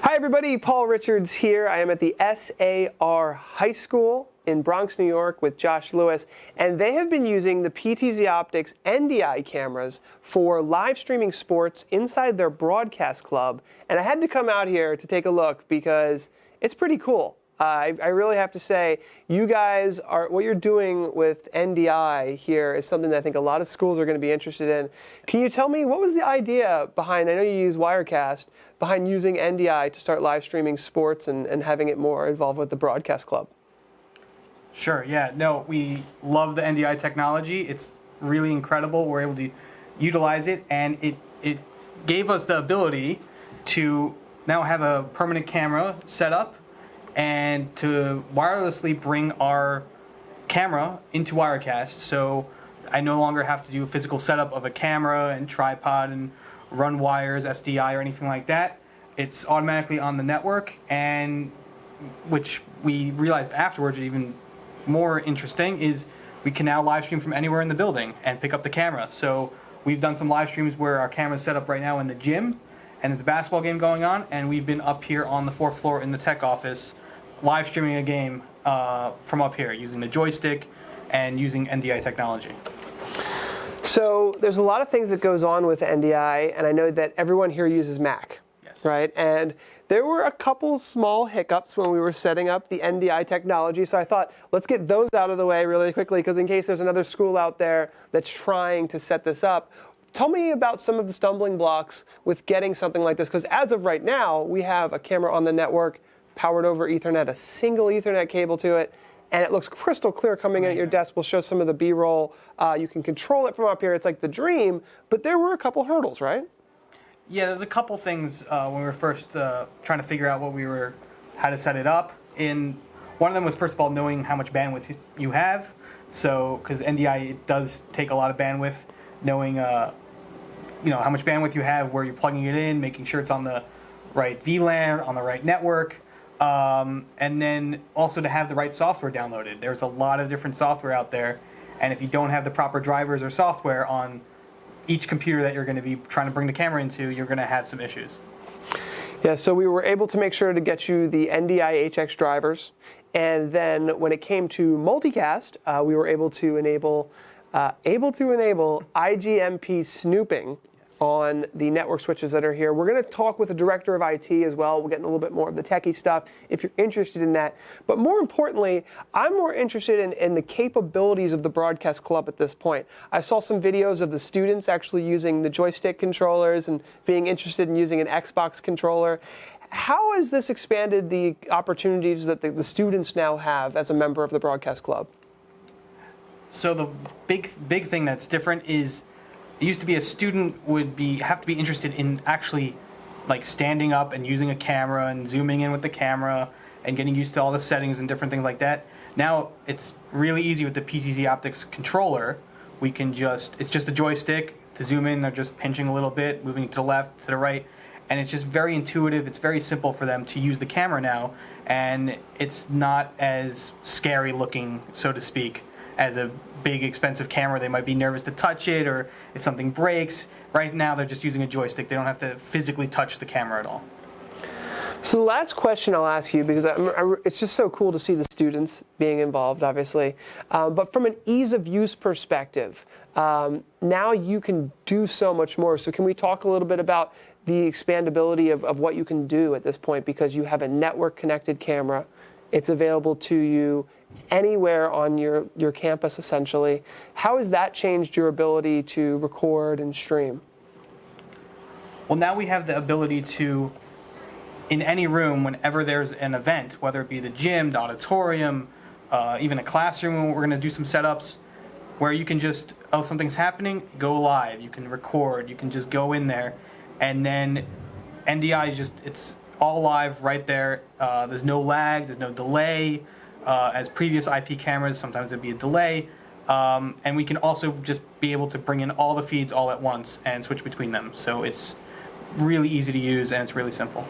Hi everybody, Paul Richards here. I am at the SAR High School in Bronx, New York with Josh Lewis, and they have been using the PTZOptics NDI cameras for live streaming sports inside their broadcast club, and I had to come out here to take a look because it's pretty cool. I really have to say, you guys what you're doing with NDI here is something that I think a lot of schools are going to be interested in. Can you tell me what was the idea behind, I know you use Wirecast, behind using NDI to start live streaming sports and having it more involved with the broadcast club? Sure, yeah. No, we love the NDI technology. It's really incredible. We're able to utilize it, and it gave us the ability to now have a permanent camera set up and to wirelessly bring our camera into Wirecast. So I no longer have to do a physical setup of a camera and tripod and run wires, SDI, or anything like that. It's automatically on the network, and which we realized afterwards, even more interesting, is we can now live stream from anywhere in the building and pick up the camera. So we've done some live streams where our camera's set up right now in the gym, and there's a basketball game going on, and we've been up here on the 4th floor in the tech office live streaming a game from up here using the joystick and using NDI technology. So there's a lot of things that goes on with NDI, and I know that everyone here uses Mac, yes, right? And there were a couple small hiccups when we were setting up the NDI technology, so I thought, let's get those out of the way really quickly, because in case there's another school out there that's trying to set this up, tell me about some of the stumbling blocks with getting something like this, because as of right now, we have a camera on the network, powered over Ethernet, a single Ethernet cable to it, and it looks crystal clear coming in at your desk. We'll show some of the B-roll. You can control it from up here. It's like the dream, but there were a couple hurdles, right? Yeah, there's a couple things when we were first trying to figure out how to set it up. And one of them was, first of all, knowing how much bandwidth you have. So, because NDI, it does take a lot of bandwidth, knowing how much bandwidth you have, where you're plugging it in, making sure it's on the right VLAN, on the right network. And then also to have the right software downloaded. There's a lot of different software out there, and if you don't have the proper drivers or software on each computer that you're going to be trying to bring the camera into, you're going to have some issues. Yeah, so we were able to make sure to get you the NDI HX drivers, and then when it came to multicast, we were able to enable IGMP snooping on the network switches that are here. We're going to talk with the director of IT as well. We'll get in a little bit more of the techie stuff if you're interested in that. But more importantly, I'm more interested in the capabilities of the broadcast club at this point. I saw some videos of the students actually using the joystick controllers and being interested in using an Xbox controller. How has this expanded the opportunities that the students now have as a member of the broadcast club? So the big thing that's different is, it used to be a student would have to be interested in actually like standing up and using a camera and zooming in with the camera and getting used to all the settings and different things like that. Now it's really easy with the PTZOptics controller. It's just a joystick to zoom in. They're just pinching a little bit, moving to the left, to the right, and it's just very intuitive. It's very simple for them to use the camera now, and it's not as scary looking, so to speak, as a big expensive camera. They might be nervous to touch it, or if something breaks. Right now they're just using a joystick. They don't have to physically touch the camera at all. So the last question I'll ask you, because it's just so cool to see the students being involved, obviously, but from an ease of use perspective, now you can do so much more. So can we talk a little bit about the expandability of what you can do at this point, because you have a network connected camera. It's available to you anywhere on your campus, essentially. How has that changed your ability to record and stream? Well, now we have the ability to, in any room, whenever there's an event, whether it be the gym, the auditorium, even a classroom, we're going to do some setups where you can just, something's happening, go live. You can record. You can just go in there. And then NDI is it's all live right there. There's no lag. There's no delay. As previous IP cameras, sometimes there'd be a delay. And we can also just be able to bring in all the feeds all at once and switch between them. So it's really easy to use, and it's really simple.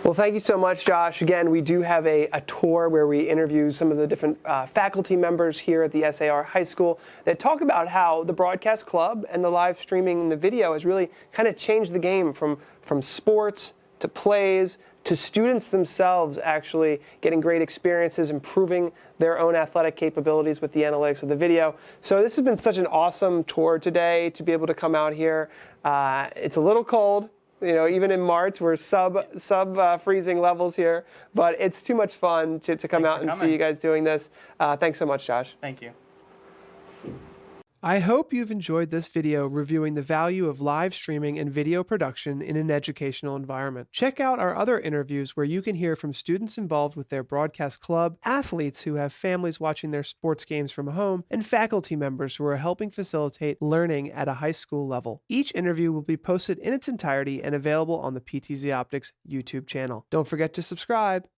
Well, thank you so much, Josh. Again, we do have a tour where we interview some of the different faculty members here at the SAR High School that talk about how the broadcast club and the live streaming and the video has really kind of changed the game from sports to plays, to students themselves actually getting great experiences, improving their own athletic capabilities with the analytics of the video. So this has been such an awesome tour today to be able to come out here. It's a little cold. You know, even in March, we're sub freezing levels here, but it's too much fun to come out and see you guys doing this. Thanks so much, Josh. Thank you. I hope you've enjoyed this video reviewing the value of live streaming and video production in an educational environment. Check out our other interviews where you can hear from students involved with their broadcast club, athletes who have families watching their sports games from home, and faculty members who are helping facilitate learning at a high school level. Each interview will be posted in its entirety and available on the PTZOptics YouTube channel. Don't forget to subscribe.